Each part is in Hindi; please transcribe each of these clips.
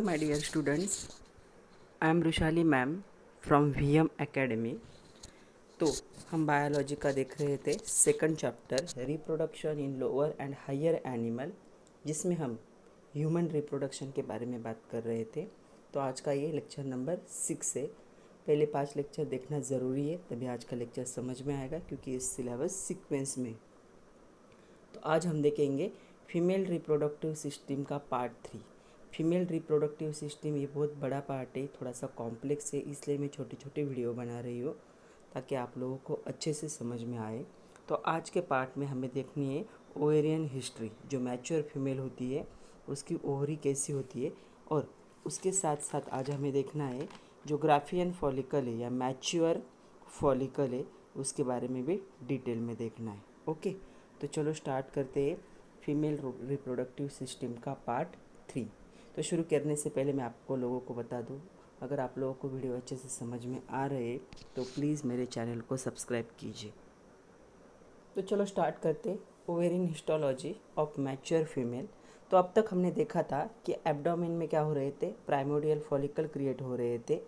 my dear students. I am Rushali ma'am from VM Academy. तो हम बायोलॉजी का देख रहे थे second chapter reproduction in lower and higher animal, जिसमें हम ह्यूमन रिप्रोडक्शन के बारे में बात कर रहे थे। तो आज का ये लेक्चर नंबर 6 है। पहले 5 लेक्चर देखना ज़रूरी है, तभी आज का लेक्चर समझ में आएगा, क्योंकि इस सिलेबस सीक्वेंस में। तो आज हम देखेंगे फीमेल रिप्रोडक्टिव सिस्टम का पार्ट 3। फीमेल रिप्रोडक्टिव सिस्टम ये बहुत बड़ा पार्ट है, थोड़ा सा कॉम्प्लेक्स है, इसलिए मैं छोटी छोटी वीडियो बना रही हूँ ताकि आप लोगों को अच्छे से समझ में आए। तो आज के पार्ट में हमें देखनी है ओवेरियन हिस्ट्री। जो मैच्योर फीमेल होती है उसकी ओवरी कैसी होती है, और उसके साथ साथ आज हमें देखना है जो ग्राफियन फॉलिकल है या मैच्योर फॉलिकल है, उसके बारे में भी डिटेल में देखना है। ओके, तो चलो स्टार्ट करते हैं फीमेल रिप्रोडक्टिव सिस्टम का पार्ट 3। तो शुरू करने से पहले मैं आपको लोगों को बता दूं, अगर आप लोगों को वीडियो अच्छे से समझ में आ रहे तो प्लीज़ मेरे चैनल को सब्सक्राइब कीजिए। तो चलो स्टार्ट करते ovarian histology of mature female. तो अब तक हमने देखा था कि एब्डोमेन में क्या हो रहे थे, प्राइमोडियल फॉलिकल क्रिएट हो रहे थे।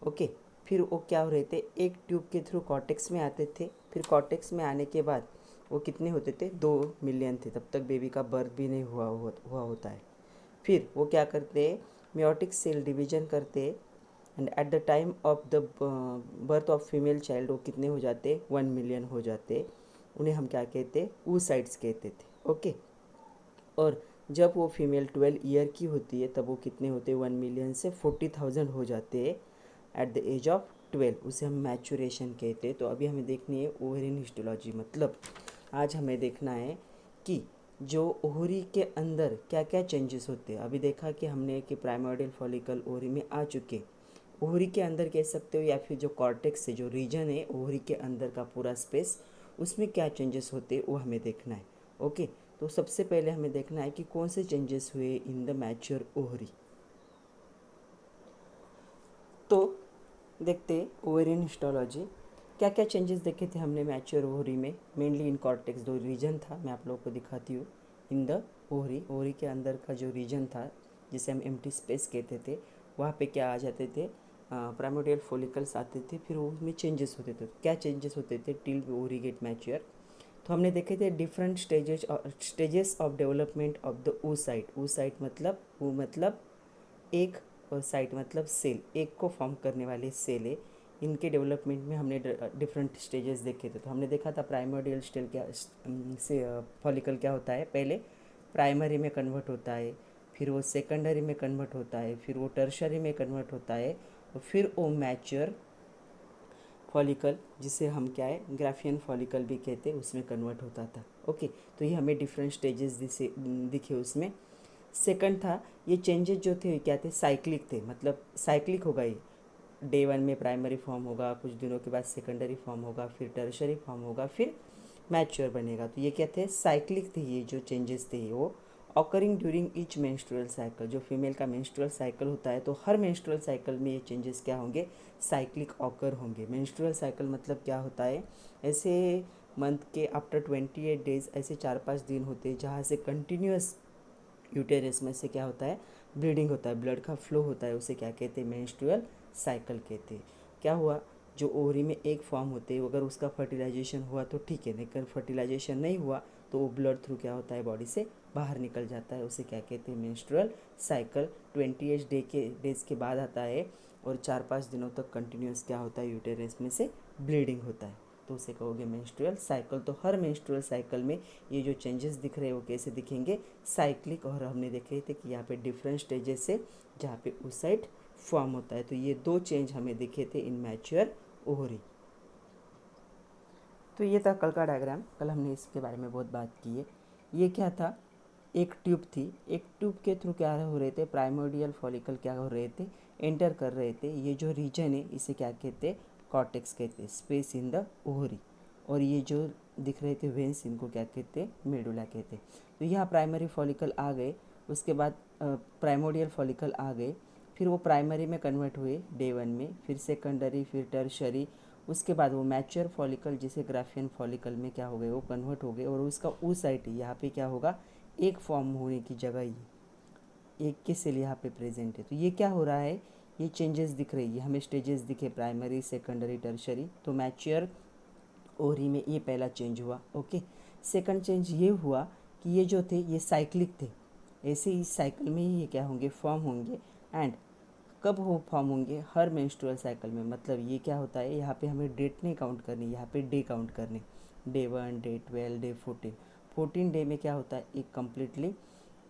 ओके, फिर वो क्या हो रहे थे, एक ट्यूब के थ्रू कॉर्टेक्स में आते थे। फिर कॉर्टेक्स में आने के बाद वो कितने होते थे, 2 मिलियन थे। तब तक बेबी का बर्थ भी नहीं हुआ होता है। फिर वो क्या करते हैं, मेयोटिक सेल डिवीजन करते हैं, and at the time of the birth of female child वो कितने हो जाते, 1 मिलियन हो जाते। उन्हें हम क्या कहते, oocytes कहते थे। ओके, और जब वो फीमेल 12 ईयर की होती है तब वो कितने होते, 1 मिलियन से 40,000 हो जाते हैं एट द एज ऑफ 12। उसे हम मैचुरेशन कहते हैं। तो अभी हमें देखनी है ओवेरियन हिस्टोलॉजी, मतलब आज हमें देखना है कि जो ओवरी के अंदर क्या क्या चेंजेस होते हैं। अभी देखा कि हमने कि प्राइमोर्डियल फॉलिकल ओवरी में आ चुके, ओवरी के अंदर कह सकते हो, या फिर जो कॉर्टेक्स है, जो रीजन है ओवरी के अंदर का पूरा स्पेस, उसमें क्या चेंजेस होते हैं वो हमें देखना है। ओके, तो सबसे पहले हमें देखना है कि कौन से चेंजेस हुए इन द मैच्योर ओवरी। तो देखते ओवेरियन हिस्टोलॉजी, क्या क्या चेंजेस देखे थे हमने मैच्योर ओवरी में। मेनली इन कॉर्टेक्स 2 रीजन था, मैं आप लोगों को दिखाती हूँ। इन द ओवरी, ओवरी के अंदर का जो रीजन था जिसे हम एम्प्टी स्पेस कहते थे, वहाँ पे क्या आ जाते थे, प्राइमोडियल फॉलिकल्स आते थे। फिर उसमें चेंजेस होते थे। क्या चेंजेस होते थे टिल ओवरी गेट मैच्योर। तो हमने देखे थे different stages of development of the oocyte। oocyte मतलब मतलब एक, और साइट मतलब सेल, एक को फॉर्म करने वाले सेल है। इनके डेवलपमेंट में हमने डिफरेंट स्टेजेस देखे थे। तो हमने देखा था प्राइमोडियल स्टेल क्या से फॉलिकल क्या होता है, पहले प्राइमरी में कन्वर्ट होता है, फिर वो सेकेंडरी में कन्वर्ट होता है, फिर वो टर्शरी में कन्वर्ट होता है, और फिर वो मैच्योर फॉलिकल, जिसे हम क्या है ग्राफियन फॉलिकल भी कहते हैं, उसमें कन्वर्ट होता था। ओके, तो ये हमें डिफरेंट स्टेजेस दिखे उसमें। सेकंड था, ये चेंजेस जो थे क्या थे, साइक्लिक थे, मतलब साइक्लिक होगा। ये डे 1 में प्राइमरी फॉर्म होगा, कुछ दिनों के बाद सेकेंडरी फॉर्म होगा, फिर टर्शरी फॉर्म होगा, फिर मैच्योर बनेगा। तो ये क्या थे, साइक्लिक थे। ये जो चेंजेस थे वो occurring during each menstrual cycle. जो फीमेल का मेंस्ट्रुअल साइकिल होता है, तो हर मेंस्ट्रुअल साइकिल में ये चेंजेस क्या होंगे, साइक्लिक ऑकर होंगे। मेंस्ट्रुअल साइकिल मतलब क्या होता है, ऐसे मंथ के आफ्टर 28 डेज ऐसे 4-5 दिन होते हैं जहाँ से कंटिन्यूस यूटेरस में से क्या होता है, ब्लीडिंग होता है, ब्लड का फ्लो होता है। उसे क्या कहते हैं, मेंस्ट्रुअल साइकिल कहते हैं। क्या हुआ, जो ओवरी में एक फॉर्म होते हैं, अगर उसका फर्टिलाइजेशन हुआ तो ठीक है, लेकिन फर्टिलाइजेशन नहीं हुआ तो वो ब्लड थ्रू क्या होता है, बॉडी से बाहर निकल जाता है। उसे क्या कहते हैं, मेंस्ट्रुअल साइकिल। 28 डेज के बाद आता है, और 4-5 दिनों तक कंटिन्यूस क्या होता है, यूटेरस में से ब्लीडिंग होता है, तो उसे कहोगे मेंस्ट्रुअल साइकिल। तो हर मेंस्ट्रुअल साइकिल में ये जो चेंजेस दिख रहे हैं वो कैसे दिखेंगे, साइक्लिक। और हमने देखे थे कि यहाँ पे डिफरेंट स्टेजेस है जहाँ पे oocyte फॉर्म होता है। तो ये 2 चेंज हमें दिखे थे इन मैच्योर ओवरी। तो ये था कल का डायग्राम, कल हमने इसके बारे में बहुत बात की है। ये क्या था, एक ट्यूब थी, एक ट्यूब के थ्रू क्या हो रहे थे, प्राइमोडियल फॉलिकल क्या हो रहे थे, एंटर कर रहे थे। ये जो रीजन है इसे क्या कहते हैं, कॉर्टेक्स कहते हैं, स्पेस इन द ओवरी। और ये जो दिख रहे थे वेंस, इनको क्या कहते हैं, मेडुला कहते हैं। तो यहाँ प्राइमरी फॉलिकल आ गए, उसके बाद प्राइमोडियल फॉलिकल आ गए, फिर वो प्राइमरी में कन्वर्ट हुए डे 1 में, फिर सेकेंडरी, फिर टर्शरी, उसके बाद वो मैच्योर फॉलिकल जिसे ग्राफियन फॉलिकल में क्या हो गए, वो कन्वर्ट हो गए। और उसका oocyte यहाँ पे क्या होगा, एक फॉर्म होने की जगह ही एक के सेल यहाँ पे प्रेजेंट है। तो ये क्या हो रहा है, ये चेंजेस दिख रही है हमें, स्टेजेस दिखे प्राइमरी, सेकेंडरी, टर्शरी। तो मैच्योर ओवरी में ये पहला चेंज हुआ। ओके, सेकंड चेंज ये हुआ कि ये जो थे ये साइक्लिक थे, ऐसे इस साइकिल में ही ये क्या होंगे, फॉर्म होंगे। एंड कब वो फॉर्म होंगे, हर मेंस्ट्रुअल साइकिल में। मतलब ये क्या होता है, यहाँ पे हमें डेट नहीं काउंट करनी, यहाँ पे डे काउंट करने, डे 1, डे 12, डे 14। 14 डे में क्या होता है, एक कम्प्लीटली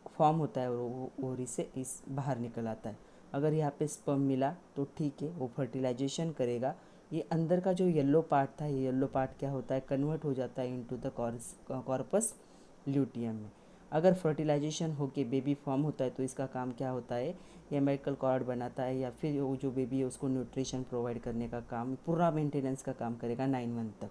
फॉर्म होता है और वो ओवरी से इस बाहर निकल आता है। अगर यहाँ पे स्पर्म मिला तो ठीक है, वो फर्टिलाइजेशन करेगा। ये अंदर का जो येलो पार्ट था, ये येलो पार्ट क्या होता है, कन्वर्ट हो जाता है इनटू द कॉर्पस ल्यूटियम में। अगर फर्टिलाइजेशन होके बेबी फॉर्म होता है तो इसका काम क्या होता है, ये अमेरिकल कॉर्ड बनाता है, या फिर वो जो बेबी है उसको न्यूट्रिशन प्रोवाइड करने का काम, पूरा मेंटेनेंस का काम करेगा 9 मंथ तक।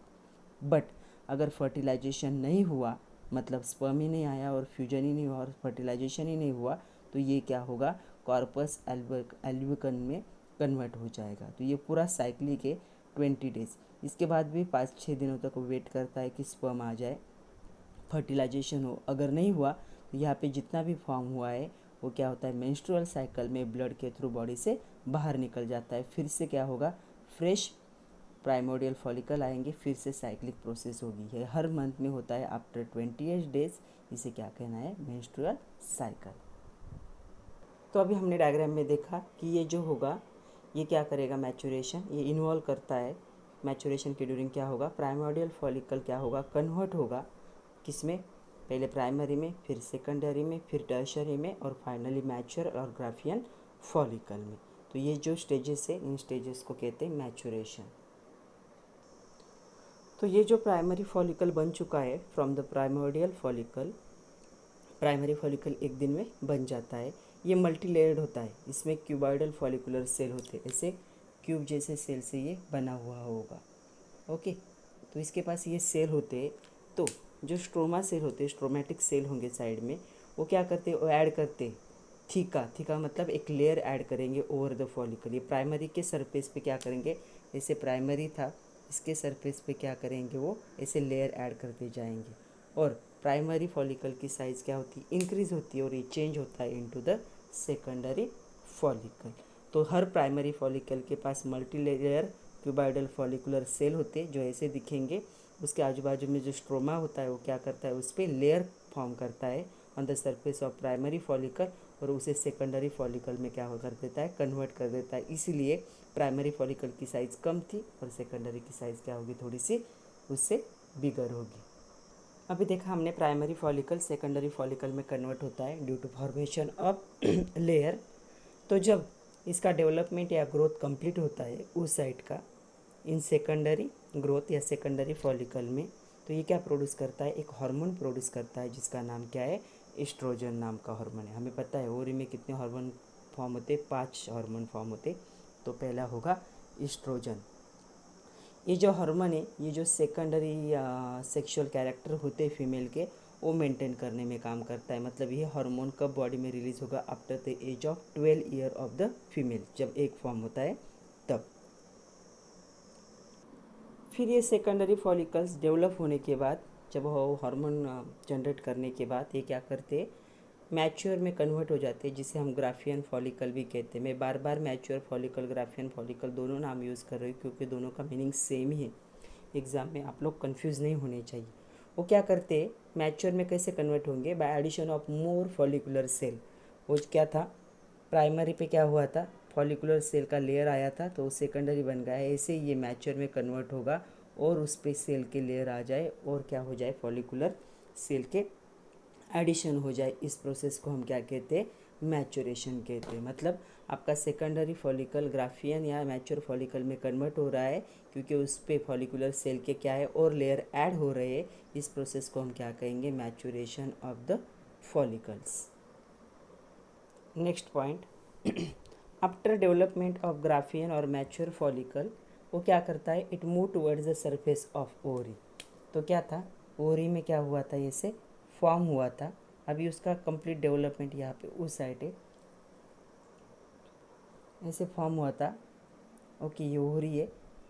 बट अगर फर्टिलाइजेशन नहीं हुआ, मतलब स्पर्म ही नहीं आया और फ्यूजन ही नहीं हुआ और फर्टिलाइजेशन ही नहीं हुआ, तो ये क्या होगा, कॉर्पस एल्विकन में कन्वर्ट हो जाएगा। तो ये पूरा साइक्लिक है 20 डेज। इसके बाद भी 5-6 दिनों तक वेट करता है कि स्पर्म आ जाए, फर्टिलाइजेशन हो। अगर नहीं हुआ तो यहाँ पे जितना भी फॉर्म हुआ है वो क्या होता है, मेंस्ट्रुअल साइकिल में ब्लड के थ्रू बॉडी से बाहर निकल जाता है। फिर से क्या होगा, फ्रेश प्राइमोडियल फॉलिकल आएंगे, फिर से साइक्लिक प्रोसेस होगी। है हर मंथ में होता है आफ्टर 28 डेज। इसे क्या कहना है, मेंस्ट्रुअल साइकिल। तो अभी हमने डायग्राम में देखा कि ये जो होगा ये क्या करेगा, मैचुरेशन, ये इन्वॉल्व करता है। मैचुरेशन के ड्यूरिंग क्या होगा, प्राइमोडियल फॉलिकल क्या होगा, कन्वर्ट होगा किसमें, पहले प्राइमरी में, फिर सेकेंडरी में, फिर टर्शरी में, और फाइनली मैच्योर और ग्राफियन फॉलिकल में। तो ये जो स्टेजेस है, इन स्टेजेस को कहते हैं मैचुरेशन। तो ये जो प्राइमरी फॉलिकल बन चुका है, from the primordial follicle, primary follicle एक दिन में बन जाता है। ये मल्टी लेयर्ड होता है, इसमें क्यूबॉइडल फॉलिकुलर सेल होते हैं, ऐसे क्यूब जैसे सेल से ये बना हुआ होगा। ओके, तो इसके पास ये सेल होते हैं। तो जो स्ट्रोमा सेल होते हैं, स्ट्रोमेटिक सेल होंगे साइड में, वो क्या करते हैं, वो ऐड करते हैं थीका मतलब एक लेयर ऐड करेंगे ओवर द फॉलिकल। ये प्राइमरी के सरफेस पे क्या करेंगे, जैसे प्राइमरी था इसके सरफेस पे क्या करेंगे, वो ऐसे लेयर ऐड करते जाएंगे। और प्राइमरी फॉलिकल की साइज़ क्या होती है, इंक्रीज़ होती है, और ये चेंज होता है इनटू द सेकेंडरी फॉलिकल। तो हर प्राइमरी फॉलिकल के पास multi layer cuboidal follicular cell होते हैं जो ऐसे दिखेंगे। उसके आजू बाजू में जो स्ट्रोमा होता है वो क्या करता है, उस पर लेयर फॉर्म करता है on the surface of primary follicle, और उसे सेकेंडरी फॉलिकल में क्या हो कर देता है, कन्वर्ट कर देता है। इसीलिए प्राइमरी फॉलिकल की साइज़ कम थी और सेकेंडरी की साइज़ क्या होगी, थोड़ी सी उससे बिगर होगी। अभी देखा हमने प्राइमरी फॉलिकल सेकेंडरी फॉलिकल में कन्वर्ट होता है due to formation of layer. तो जब इसका डेवलपमेंट या ग्रोथ कंप्लीट होता है उस साइड का, इन सेकेंडरी ग्रोथ या सेकेंडरी फॉलिकल में, तो ये क्या प्रोड्यूस करता है, एक हार्मोन प्रोड्यूस करता है जिसका नाम क्या है, एस्ट्रोजन नाम का हार्मोन है। हमें पता है ओवरी में कितने हार्मोन फॉर्म होते, 5 हार्मोन फॉर्म होते। तो पहला होगा एस्ट्रोजन। ये जो हार्मोन है, ये जो सेकेंडरी सेक्सुअल कैरेक्टर होते हैं फीमेल के, वो मेंटेन करने में काम करता है। मतलब ये हार्मोन कब बॉडी में रिलीज होगा, after the age of 12 year of the female, जब एक फॉर्म होता है तब। फिर ये सेकेंडरी फॉलिकल्स डेवलप होने के बाद, जब वो हार्मोन जनरेट करने के बाद ये क्या करते हैं, मैच्योर में कन्वर्ट हो जाते हैं, जिसे हम ग्राफियन फॉलिकल भी कहते हैं। मैं बार बार मैच्योर फॉलिकल, ग्राफियन फॉलिकल दोनों नाम यूज़ कर रही हूँ क्योंकि दोनों का मीनिंग सेम ही है। एग्ज़ाम में आप लोग कंफ्यूज नहीं होने चाहिए। वो क्या करते हैं, मैच्योर में कैसे कन्वर्ट होंगे, by addition of more follicular cell. वो क्या था, प्राइमरी पे क्या हुआ था, फॉलिकुलर सेल का लेयर आया था तो वो सेकेंडरी बन गया है। ऐसे ही ये मैच्योर में कन्वर्ट होगा और उस पर सेल के लेयर आ जाए और क्या हो जाए, फॉलिकुलर सेल के एडिशन हो जाए। इस प्रोसेस को हम क्या कहते हैं, मैचुरेशन कहते हैं। मतलब आपका सेकेंडरी फॉलिकल ग्राफियन या मैच्योर फॉलिकल में कन्वर्ट हो रहा है क्योंकि उस पर फॉलिकुलर सेल के क्या है, और लेयर ऐड हो रहे हैं। इस प्रोसेस को हम क्या कहेंगे, maturation of the follicles. Next point, after development of Graafian और मैच्योर फॉलिकल, वो क्या करता है, it move towards the surface of ovary. तो क्या था, ओवरी में क्या हुआ था, ऐसे फॉर्म हुआ था। अभी उसका कंप्लीट डेवलपमेंट यहाँ पे उस साइड है, ऐसे फॉर्म हुआ था। ओके, ये ओवरी है,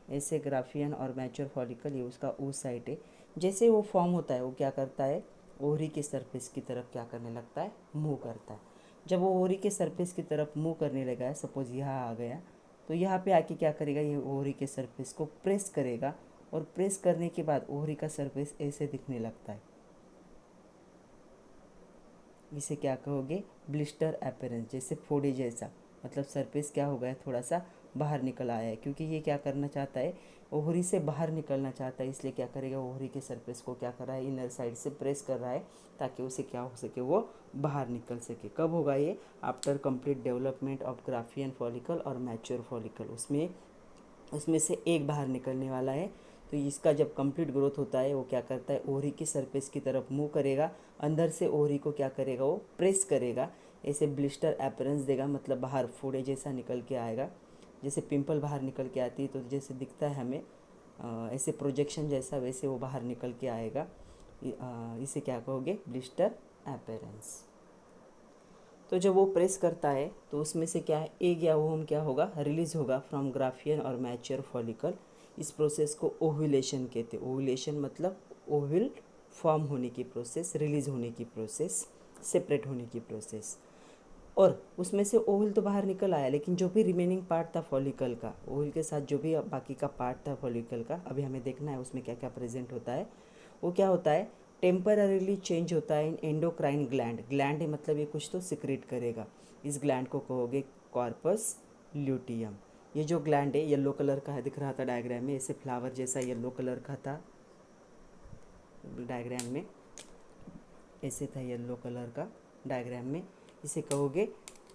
ऐसे ग्राफियन और मैच्योर फॉलिकल ये उसका उस साइड है। जैसे वो फॉर्म होता है वो क्या करता है, ओवरी के सरफेस की तरफ क्या करने लगता है, मूव करता है। जब वो ओवरी के सरफेस की तरफ मूव करने लगा है, सपोज यहाँ आ गया, तो यहाँ पे आके क्या करेगा, ये ओवरी के सरफेस को प्रेस करेगा और प्रेस करने के बाद ओवरी का सरफेस ऐसे दिखने लगता है। इसे क्या कहोगे, ब्लिस्टर अपीयरेंस, जैसे फोड़े जैसा, मतलब सरफेस क्या हो गया, थोड़ा सा बाहर निकल आया है, क्योंकि ये क्या करना चाहता है, ओहरी से बाहर निकलना चाहता है, इसलिए क्या करेगा, ओहरी के सरफेस को क्या कर रहा है, इनर साइड से प्रेस कर रहा है ताकि उसे क्या हो सके, वो बाहर निकल सके। कब होगा ये, after complete development of Graafian follicle और मैच्योर फॉलिकल, उसमें से एक बाहर निकलने वाला है। तो इसका जब कंप्लीट ग्रोथ होता है, वो क्या करता है, ओहरी की सरफेस की तरफ मूव करेगा, अंदर से ओहरी को क्या करेगा, वो प्रेस करेगा, ऐसे ब्लिस्टर अपीयरेंस देगा, मतलब बाहर फोड़े जैसा निकल के आएगा, जैसे पिंपल बाहर निकल के आती है तो जैसे दिखता है हमें, ऐसे प्रोजेक्शन जैसा, वैसे वो बाहर निकल के आएगा। इसे क्या कहोगे, ब्लिस्टर अपीयरेंस। तो जब वो प्रेस करता है तो उसमें से क्या है, एग या ओवम क्या होगा, रिलीज होगा फ्रॉम ग्राफियन और मैच्योर फॉलिकल। इस प्रोसेस को ओव्यूलेशन कहते हैं। ओव्यूलेशन मतलब ओव्यूल फॉर्म होने की प्रोसेस, रिलीज होने की प्रोसेस, सेपरेट होने की प्रोसेस। और उसमें से ओवल तो बाहर निकल आया, लेकिन जो भी रिमेनिंग पार्ट था फॉलिकल का, ओवल के साथ जो भी बाकी का पार्ट था फॉलिकल का, अभी हमें देखना है उसमें क्या क्या प्रेजेंट होता है। वो क्या होता है, टेम्पररीली चेंज होता है इन एंडोक्राइन ग्लैंड। ग्लैंड है मतलब ये कुछ तो सिक्रेट करेगा। इस ग्लैंड को कहोगे कॉर्पस ल्यूटियम। ये जो ग्लैंड है येलो कलर का है, दिख रहा था डायग्राम में, ऐसे फ्लावर जैसा येलो कलर का था डायग्राम में, ऐसे था येलो कलर का डायग्राम में। इसे कहोगे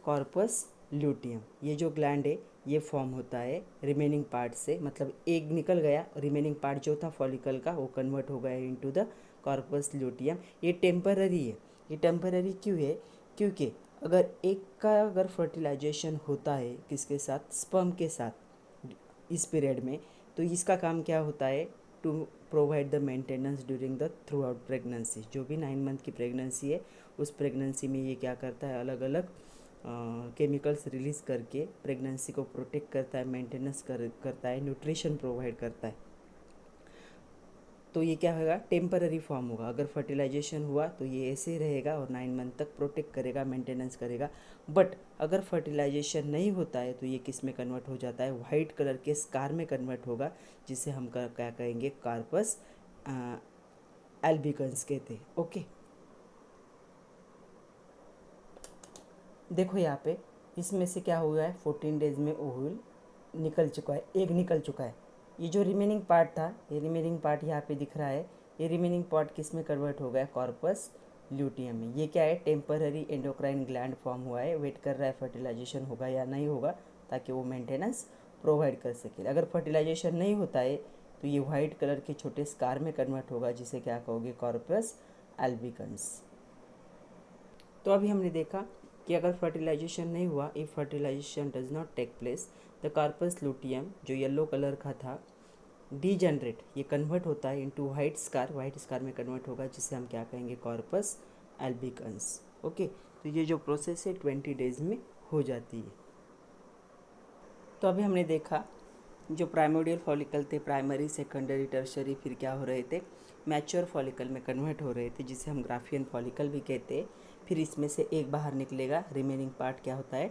कॉर्पस ल्यूटियम। ये जो ग्लैंड है ये फॉर्म होता है रिमेनिंग पार्ट से, मतलब एग निकल गया, रिमेनिंग पार्ट जो था फॉलिकल का वो कन्वर्ट हो गया इनटू द कॉर्पस ल्यूटियम। ये टेम्पररी है। ये टेम्पररी क्यों है, क्योंकि अगर एक का अगर फर्टिलाइजेशन होता है किसके साथ, स्पर्म के साथ इस पीरियड में, तो इसका काम क्या होता है, to provide the maintenance during the throughout pregnancy. जो भी 9 मंथ की प्रेगनेंसी है, उस प्रेगनेंसी में ये क्या करता है, अलग अलग केमिकल्स रिलीज़ करके प्रेगनेंसी को प्रोटेक्ट करता है, मेंटेनेंस करता है, न्यूट्रिशन प्रोवाइड करता है। तो ये क्या होगा, टेम्पररी फॉर्म होगा। अगर फर्टिलाइजेशन हुआ तो ये ऐसे ही रहेगा और 9 मंथ तक प्रोटेक्ट करेगा, मेंटेनेंस करेगा। बट अगर फर्टिलाइजेशन नहीं होता है तो ये किस में कन्वर्ट हो जाता है, वाइट कलर के स्कार में कन्वर्ट होगा, जिसे हम क्या कहेंगे, कार्पस एल्बिकन्स कहते हैं। ओके, देखो यहाँ पे इसमें से क्या हुआ है, 14 डेज में ओव्यूल निकल चुका है, एग निकल चुका है। ये जो रिमेनिंग पार्ट था, ये रिमेनिंग पार्ट यहाँ पे दिख रहा है, ये रिमेनिंग पार्ट किस में कन्वर्ट हो गया, कॉर्पस ल्यूटियम में। ये क्या है, टेम्पररी एंडोक्राइन ग्लैंड फॉर्म हुआ है, वेट कर रहा है फर्टिलाइजेशन होगा या नहीं होगा, ताकि वो मेंटेनेंस प्रोवाइड कर सके। अगर फर्टिलाइजेशन नहीं होता है तो ये वाइट कलर के छोटे स्कार में कन्वर्ट होगा, जिसे क्या कहोगे, कॉर्पस एल्बिकन्स। तो अभी हमने देखा कि अगर फर्टिलाइजेशन नहीं हुआ, if fertilization does not take place, the corpus luteum जो येलो कलर का था डीजेनरेट, ये कन्वर्ट होता है into white scar, white scar में कन्वर्ट होगा, जिसे हम क्या कहेंगे, कॉर्पस एल्बिकन्स। ओके, तो ये जो प्रोसेस है 20 डेज में हो जाती है। तो अभी हमने देखा जो प्राइमोडियल फॉलिकल थे, प्राइमरी, सेकेंडरी, टर्शरी, फिर क्या हो रहे थे, मैच्योर फॉलिकल में कन्वर्ट हो रहे थे, जिसे हम ग्राफियन फॉलिकल भी कहते हैं। फिर इसमें से एक बाहर निकलेगा, रिमेनिंग पार्ट क्या होता है,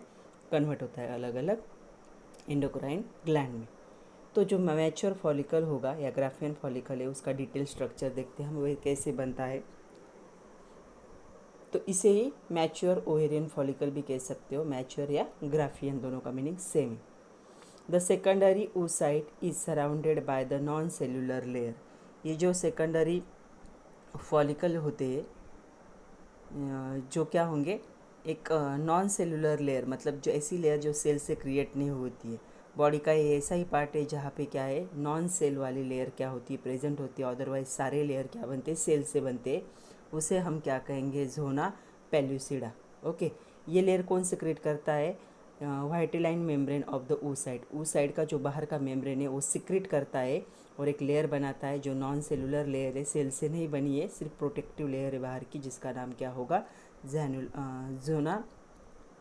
कन्वर्ट होता है अलग अलग एंडोक्राइन ग्लैंड में। तो जो मैच्योर फॉलिकल होगा या ग्राफियन फॉलिकल है, उसका डिटेल स्ट्रक्चर देखते हैं हम, वह कैसे बनता है। तो इसे ही मैच्योर ओवेरियन फॉलिकल भी कह सकते हो, मैच्योर या ग्राफियन दोनों का मीनिंग सेम है। The secondary oocyte is surrounded by the non cellular layer. ये जो सेकेंडरी फॉलिकल होते हैं, जो क्या होंगे, एक नॉन सेलुलर लेयर, मतलब जो ऐसी लेयर जो सेल से क्रिएट नहीं होती है। बॉडी का ये ऐसा ही पार्ट है जहाँ पे क्या है, नॉन सेल वाली लेयर क्या होती है, प्रेजेंट होती है। अदरवाइज सारे लेयर क्या बनते हैं, सेल से बनते हैं। उसे हम क्या कहेंगे, जोना पेल्यूसिडा। ओके, ये लेयर कौन सिक्रेट करता है, vitelline membrane of the oocyte। oocyte का जो बाहर का मेम्ब्रेन है वो सिक्रेट करता है और एक लेयर बनाता है जो नॉन सेलुलर लेयर है, सेल से नहीं बनी है, सिर्फ प्रोटेक्टिव लेयर है बाहर की, जिसका नाम क्या होगा,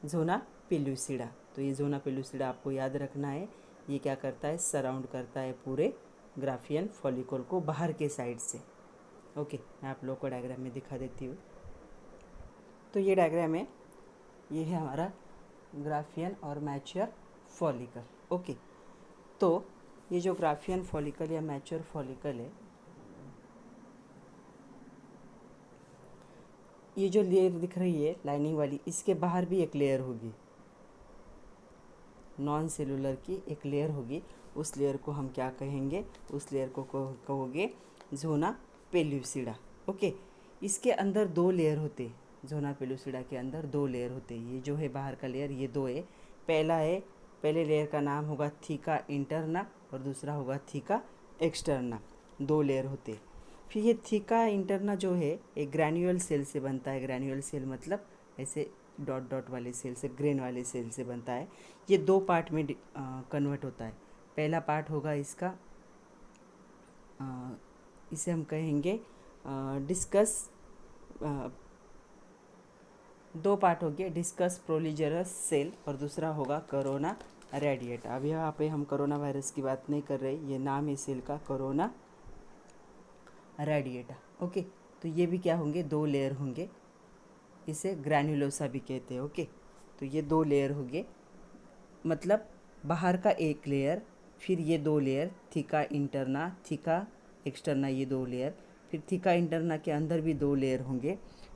जोना पेल्यूसिडा। तो ये जोना पेल्यूसिडा आपको याद रखना है। ये क्या करता है, सराउंड करता है पूरे ग्राफियन फॉलिकल को बाहर के साइड से। ओके, मैं आप लोग को डायग्राम में दिखा देती हूँ। तो ये डायग्राम है, ये है हमारा ग्राफियन और मैच्योर फॉलिकल। ओके, तो ये जो ग्राफियन फॉलिकल या मैच्योर फॉलिकल है, ये जो लेयर दिख रही है लाइनिंग वाली, इसके बाहर भी एक लेयर होगी, नॉन सेलुलर की एक लेयर होगी। उस लेयर को हम क्या कहेंगे? उस लेयर को कहोगे ज़ोना पेल्यूसिडा। ओके, इसके अंदर दो लेयर होते, ज़ोना पेल्यूसिडा के अंदर दो लेयर होते। ये जो है बाहर का लेयर, ये दो है। पहले लेयर का नाम होगा थीका इंटरना और दूसरा होगा थीका एक्सटर्ना। दो लेयर होते। फिर ये थीका इंटरना जो है एक ग्रैन्युअल सेल से बनता है। ग्रैन्युअल सेल मतलब ऐसे डॉट डॉट वाले सेल से, ग्रेन वाले सेल से बनता है। ये दो पार्ट में कन्वर्ट होता है। पहला पार्ट होगा इसका, इसे हम कहेंगे डिस्कस, दो पार्ट हो गए, डिस्कस प्रोलीजरस सेल, और दूसरा होगा कोरोना रेडिएटा। अब यहाँ पे हम कोरोना वायरस की बात नहीं कर रहे, ये नाम है सेल का कोरोना रेडिएटा। ओके, तो ये भी क्या होंगे? दो लेयर होंगे, इसे ग्रैन्युलोसा भी कहते हैं। ओके, तो ये दो लेयर होंगे, मतलब बाहर का एक लेयर, फिर ये दो layer theca interna, theca externa, ये दो लेयर, फिर थीका इंटरना के अंदर भी दो लेयर होंगे।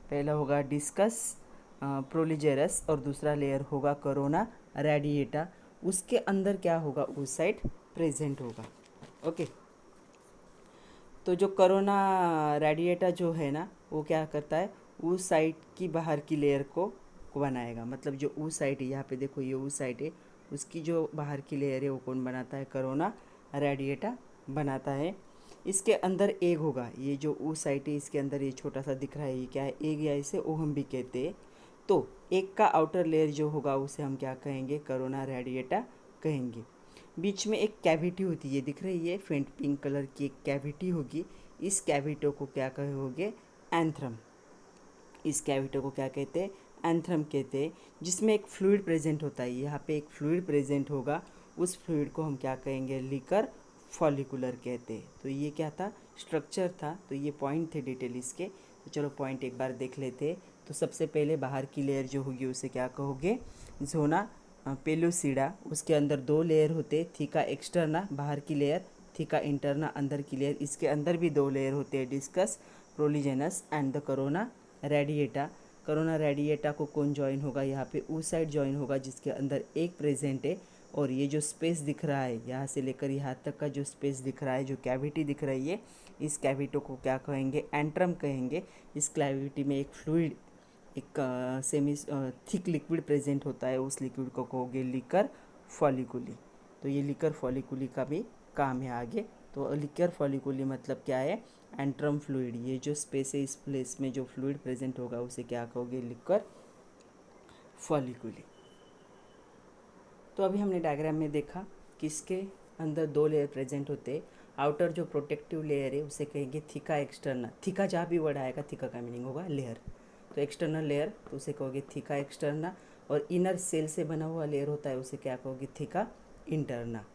पहला होगा डिस्कस प्रोलीजेरस और दूसरा लेयर होगा कोरोना रेडिएटा। उसके अंदर क्या होगा? oocyte प्रेजेंट होगा। ओके, तो जो कोरोना रेडिएटा जो है ना, वो क्या करता है? oocyte की बाहर की लेयर को बनाएगा। मतलब जो oocyte है, यहाँ पे देखो ये oocyte है, उसकी जो बाहर की लेयर है वो कौन बनाता है? कोरोना रेडिएटा बनाता है। इसके अंदर एग होगा, ये जो oocyte है इसके अंदर ये छोटा सा दिख रहा है, ये क्या है? एग, या इसे ओहम भी कहते हैं। तो एग का आउटर लेयर जो होगा उसे हम क्या कहेंगे? कोरोना रेडिएटा कहेंगे। बीच में एक कैविटी होती है, ये दिख रही है फेंट पिंक कलर की एक कैविटी होगी। इस कैविटी को क्या कहोगे? एंथ्रम। इस कैविटी को क्या कहते हैं? एंथ्रम कहते हैं, जिसमें एक फ्लूइड प्रेजेंट होता है। यहाँ पे एक फ्लूइड प्रेजेंट होगा, उस फ्लूइड को हम क्या कहेंगे? लिकर फॉलिकुलर कहते हैं। तो ये क्या था? स्ट्रक्चर था। तो ये पॉइंट थे डिटेल इसके। तो चलो पॉइंट एक बार देख लेते हैं। तो सबसे पहले बाहर की लेयर जो होगी उसे क्या कहोगे? Zona pellucida. उसके अंदर दो लेयर होते, थीका एक्सटर्ना बाहर की लेयर, थीका इंटरना अंदर की लेयर। इसके अंदर भी दो लेयर होते हैं, discus proligerus and the corona radiata. Corona radiata को कौन ज्वाइन होगा? यहाँ पे oocyte ज्वाइन होगा, जिसके अंदर एक प्रेजेंट है। और ये जो स्पेस दिख रहा है, यहाँ से लेकर यहाँ तक का जो स्पेस दिख रहा है, जो कैविटी दिख रही है, इस कैविटी को क्या कहेंगे? एंट्रम कहेंगे। इस कैविटी में एक फ्लूइड, एक सेमी थिक लिक्विड प्रेजेंट होता है, उस लिक्विड को कहोगे लिकर फॉलिकुली। तो ये लिकर फॉलिकुली का भी काम है आगे। तो लिकर फॉलिकुली मतलब क्या है? Antrum fluid. ये जो स्पेस है, इस प्लेस में जो फ्लूइड प्रेजेंट होगा उसे क्या कहोगे? लिकर फॉलिकुली। तो अभी हमने डायग्राम में देखा कि इसके अंदर दो लेयर प्रेजेंट होते। आउटर जो प्रोटेक्टिव लेयर है उसे कहेंगे थीका एक्सटर्नल। थीका जहाँ भी वर्ड आएगा, थीका का मीनिंग होगा लेयर। तो एक्सटर्नल लेयर, तो उसे कहोगे थीका एक्सटर्ना। और इनर सेल से बना हुआ लेयर होता है, उसे क्या कहोगे? Theca interna.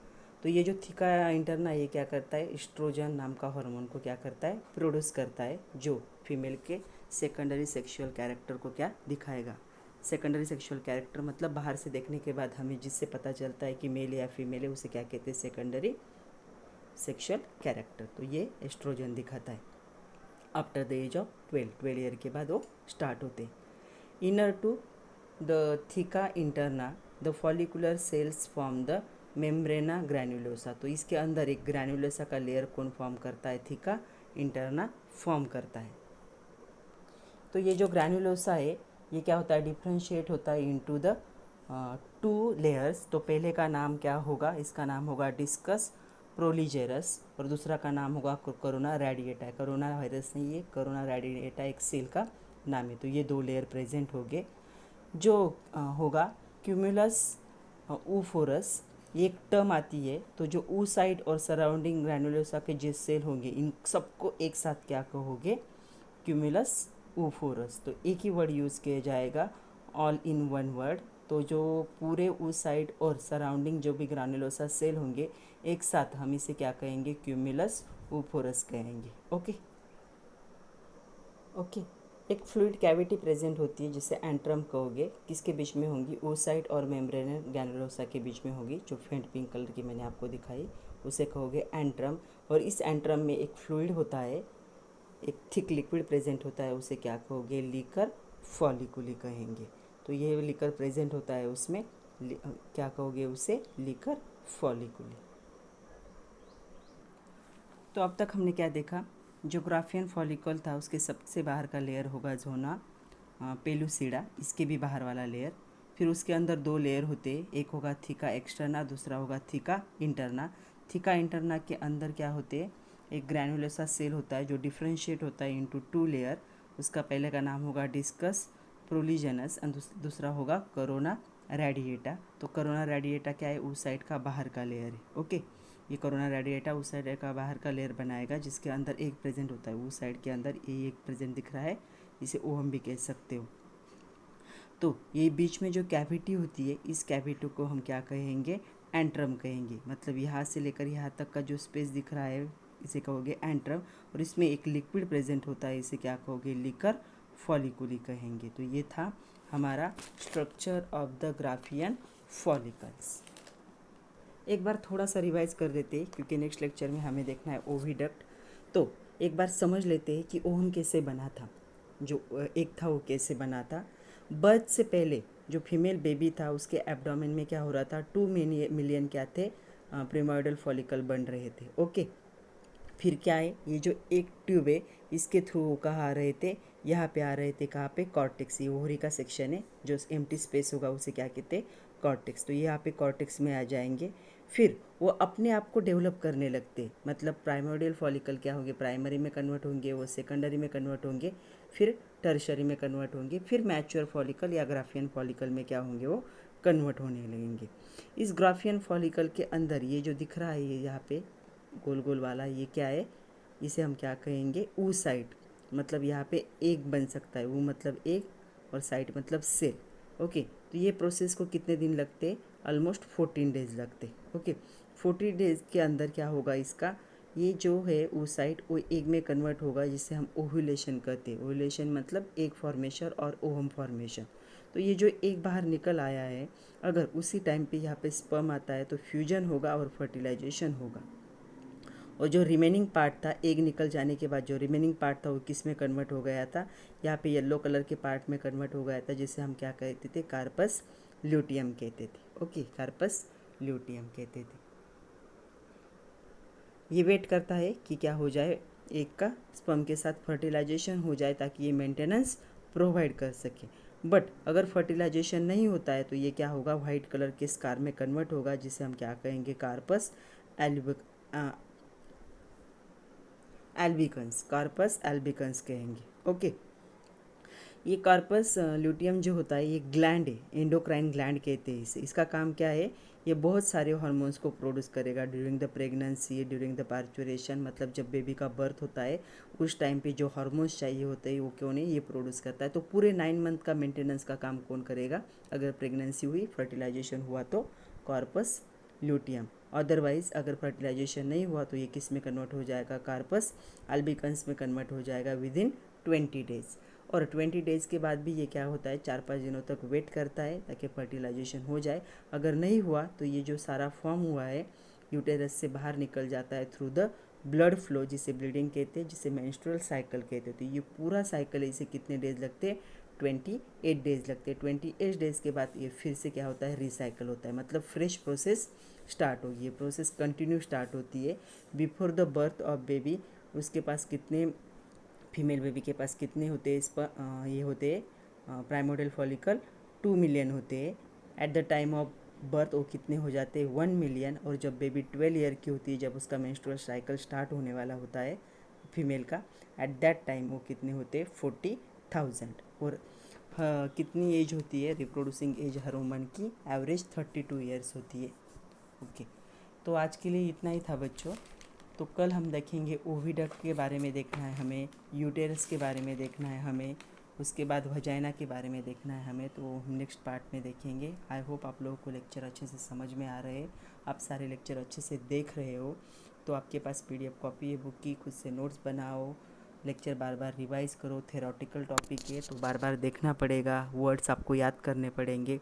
तो ये जो थीका इंटरना, ये क्या करता है? एस्ट्रोजन नाम का हार्मोन को क्या करता है? प्रोड्यूस करता है, जो फीमेल के सेकेंडरी सेक्सुअल कैरेक्टर को क्या दिखाएगा? सेकेंडरी सेक्सुअल कैरेक्टर मतलब बाहर से देखने के बाद हमें जिससे पता चलता है कि मेल या फीमेल है, उसे क्या कहते हैं? Secondary sexual character. तो ये एस्ट्रोजन दिखाता है after the age of 12 year के बाद वो स्टार्ट होते हैं। Inner to the theca interna the follicular cells form the membrana granulosa. तो इसके अंदर एक ग्रैन्युलोसा का लेयर कौन फॉर्म करता है? थीका इंटरना फॉर्म करता है। तो ये जो ग्रैन्युलोसा है, ये क्या होता है? डिफ्रेंशिएट होता है इनटू द टू लेयर्स। तो पहले का नाम क्या होगा? इसका नाम होगा डिस्कस प्रोलीजेरस, और दूसरा का नाम होगा कोरोना रेडिएटा। कोरोना वायरस नहीं, ये कोरोना रेडिएटा एक सेल का नाम है। तो ये दो लेयर प्रेजेंट हो गए। जो होगा क्यूमुलस ऊफोरस, ये एक टर्म आती है। तो जो oocyte और सराउंडिंग ग्रैन्युलोसा के जो सेल होंगे, इन सबको एक साथ क्या कहोगे? क्यूमुलस ऊफोरस। तो एक ही वर्ड यूज़ किया जाएगा, ऑल इन वन वर्ड। तो जो पूरे oocyte और सराउंडिंग जो भी ग्रैन्युलोसा सेल होंगे, एक साथ हम इसे क्या कहेंगे? क्यूमुलस ऊफोरस कहेंगे। Okay okay. एक फ्लूइड कैविटी प्रेजेंट होती है जिसे एंट्रम कहोगे, किसके बीच में होंगी, oocyte और मेम्ब्रेनर ग्रैनुलोसा के बीच में होगी, जो फेंट पिंक कलर की मैंने आपको दिखाई, उसे कहोगे एंट्रम। और इस एंट्रम में एक फ्लूइड होता है, एक थिक लिक्विड प्रेजेंट होता है, उसे क्या कहोगे, लीकर फॉलिकुली कहेंगे। तो ये लीकर प्रेजेंट होता है उसमें, क्या कहोगे उसे, लीकर फॉलिकुली। तो अब तक हमने क्या देखा, जो ग्राफियन फॉलिकल था उसके सबसे बाहर का लेयर होगा जोना पेलुसिडा, इसके भी बाहर वाला लेयर। फिर उसके अंदर दो लेयर होते हैं, एक होगा थीका एक्सटर्ना, दूसरा होगा थीका इंटरना। थीका इंटरना के अंदर क्या होते हैं, एक ग्रैनुलोसा सेल होता है जो डिफ्रेंशिएट होता है इनटू टू लेयर। उसका पहले का नाम होगा डिस्कस प्रोलीजेनस और दूसरा होगा कोरोना रेडिएटा। तो कोरोना रेडिएटा क्या है, उस साइड का बाहर का लेयर है। ओके, ये कोरोना रेडिएटा उस साइड का बाहर का लेयर बनाएगा जिसके अंदर एक प्रेजेंट होता है, उस साइड के अंदर ये एक प्रेजेंट दिख रहा है, इसे ओहम भी कह सकते हो। तो ये बीच में जो कैविटी होती है, इस कैविटी को हम क्या कहेंगे, एंट्रम कहेंगे। मतलब यहाँ से लेकर यहाँ तक का जो स्पेस दिख रहा है इसे कहोगे एंट्रम, और इसमें एक लिक्विड प्रेजेंट होता है, इसे क्या कहोगे, लीकर फॉलिकुली कहेंगे। तो ये था हमारा structure of the Graafian follicles. एक बार थोड़ा सा रिवाइज कर देते हैं क्योंकि नेक्स्ट लेक्चर में हमें देखना है ओविडक्ट। तो एक बार समझ लेते हैं कि ओवम कैसे बना था, जो एक था वो कैसे बना था। बर्थ से पहले जो फीमेल बेबी था उसके एब्डोमेन में क्या हो रहा था, 2 मिलियन क्या थे, प्रीमोइडल फॉलिकल बन रहे थे। ओके, फिर क्या है, ये जो एक ट्यूब है इसके थ्रू वो कहाँ आ रहे थे, यहाँ पे आ रहे थे, कहाँ पे, कॉर्टेक्स। ये ओवरी का सेक्शन है, जो एम्प्टी स्पेस होगा उसे क्या कहते हैं, कॉर्टेक्स। तो ये यहाँ पे कॉर्टेक्स में आ जाएंगे, फिर वो अपने आप को डेवलप करने लगते। मतलब प्राइमोडियल फॉलिकल क्या होंगे, प्राइमरी में कन्वर्ट होंगे, वो सेकेंडरी में कन्वर्ट होंगे, फिर टर्शरी में कन्वर्ट होंगे, फिर मैच्योर फॉलिकल या ग्राफियन फॉलिकल में क्या होंगे, वो कन्वर्ट होने लगेंगे। इस ग्राफियन फॉलिकल के अंदर ये जो दिख रहा है, ये यहाँ पे गोल गोल वाला, ये क्या है, इसे हम क्या कहेंगे, oocyte। मतलब यहाँ पे एक बन सकता है, वो मतलब एक और साइट मतलब सेल। ओके, तो ये प्रोसेस को कितने दिन लगते, ऑलमोस्ट 14 डेज लगते। ओके, 40 डेज के अंदर क्या होगा इसका, ये जो है oocyte वो एग में कन्वर्ट होगा, जिसे हम ओव्यूलेशन कहते हैं। ओव्यूलेशन मतलब एग फॉर्मेशन और ओवम फॉर्मेशन। तो ये जो एक बाहर निकल आया है, अगर उसी टाइम पे यहाँ पे स्पर्म आता है तो फ्यूजन होगा और फर्टिलाइजेशन होगा। और जो रिमेनिंग पार्ट था, एग निकल जाने के बाद जो रिमेनिंग पार्ट था वो किस में कन्वर्ट हो गया था, यहाँ पे येलो कलर के पार्ट में कन्वर्ट हो गया था, जिसे हम क्या कहते थे, कार्पस ल्यूटियम कहते थे। ओके, कार्पस ल्यूटियम कहते थे। ये वेट करता है कि क्या हो जाए, एग का स्पर्म के साथ फर्टिलाइजेशन हो जाए ताकि ये मेंटेनेंस प्रोवाइड कर सके। बट अगर फर्टिलाइजेशन नहीं होता है तो ये क्या होगा, वाइट कलर के स्कार में कन्वर्ट होगा, जिसे हम क्या कहेंगे, कार्पस एल्बिकन्स, कार्पस एल्बिकन्स कहेंगे। ओके, ये कार्पस ल्यूटियम जो होता है ये ग्लैंड है, एंडोक्राइन ग्लैंड कहते हैं इसे। इसका काम क्या है, ये बहुत सारे हार्मोन्स को प्रोड्यूस करेगा during the pregnancy, during the parturition. मतलब जब बेबी का बर्थ होता है उस टाइम पे जो हार्मोन्स चाहिए होते हैं वो क्यों नहीं, ये प्रोड्यूस करता है। तो पूरे 9 मंथ का मेंटेनेंस का काम कौन करेगा, अगर प्रेगनेंसी हुई, फर्टिलाइजेशन हुआ तो कार्पस ल्यूटियम। अदरवाइज अगर फर्टिलाइजेशन नहीं हुआ तो ये किस में कन्वर्ट हो जाएगा, कार्पस अल्बिकन्स में कन्वर्ट हो जाएगा विदिन 20 डेज। और 20 डेज़ के बाद भी ये क्या होता है, 4-5 दिनों तक वेट करता है ताकि फर्टिलाइजेशन हो जाए। अगर नहीं हुआ तो ये जो सारा फॉर्म हुआ है यूटेरस से बाहर निकल जाता है थ्रू द ब्लड फ्लो, जिसे ब्लीडिंग कहते हैं, जिसे मेंस्ट्रुअल साइकिल कहते हैं। तो ये पूरा साइकिल है, इसे कितने डेज लगते हैं, 28 डेज लगते हैं। 28 डेज़ के बाद ये फिर से क्या होता है, रिसाइकिल होता है, मतलब फ्रेश प्रोसेस स्टार्ट होगी। ये प्रोसेस कंटिन्यू स्टार्ट होती है before the birth of baby. उसके पास कितने, फीमेल बेबी के पास कितने होते हैं, इस पर ये होते हैं प्राइमोडियल फॉलिकल 2 मिलियन होते हैं। At the time of birth वो कितने हो जाते हैं, 1 मिलियन। और जब बेबी 12 ईयर की होती है, जब उसका मेंस्ट्रुअल साइकिल स्टार्ट होने वाला होता है फीमेल का, एट दैट टाइम वो कितने होते हैं, 40,000। और कितनी एज होती है, रिप्रोड्यूसिंग एज हर वुमन की एवरेज 32 ईयर्स होती है। ओके, तो आज के लिए इतना ही था बच्चों। तो कल हम देखेंगे ओविडक्ट के बारे में देखना है हमें, यूटेरस के बारे में देखना है हमें, उसके बाद वजाइना के बारे में देखना है हमें। तो हम नेक्स्ट पार्ट में देखेंगे। आई होप आप लोगों को लेक्चर अच्छे से समझ में आ रहे हैं, आप सारे लेक्चर अच्छे से देख रहे हो। तो आपके पास PDF कॉपी है बुक की, खुद से नोट्स बनाओ, लेक्चर बार बार रिवाइज़ करो। थेरोटिकल टॉपिक है तो बार बार देखना पड़ेगा, वर्ड्स आपको याद करने पड़ेंगे।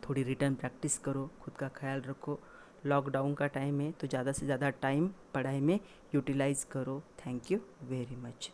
थोड़ी रिटर्न प्रैक्टिस करो, खुद का ख्याल रखो। लॉकडाउन का टाइम है तो ज़्यादा से ज़्यादा टाइम पढ़ाई में यूटिलाइज़ करो। Thank you very much.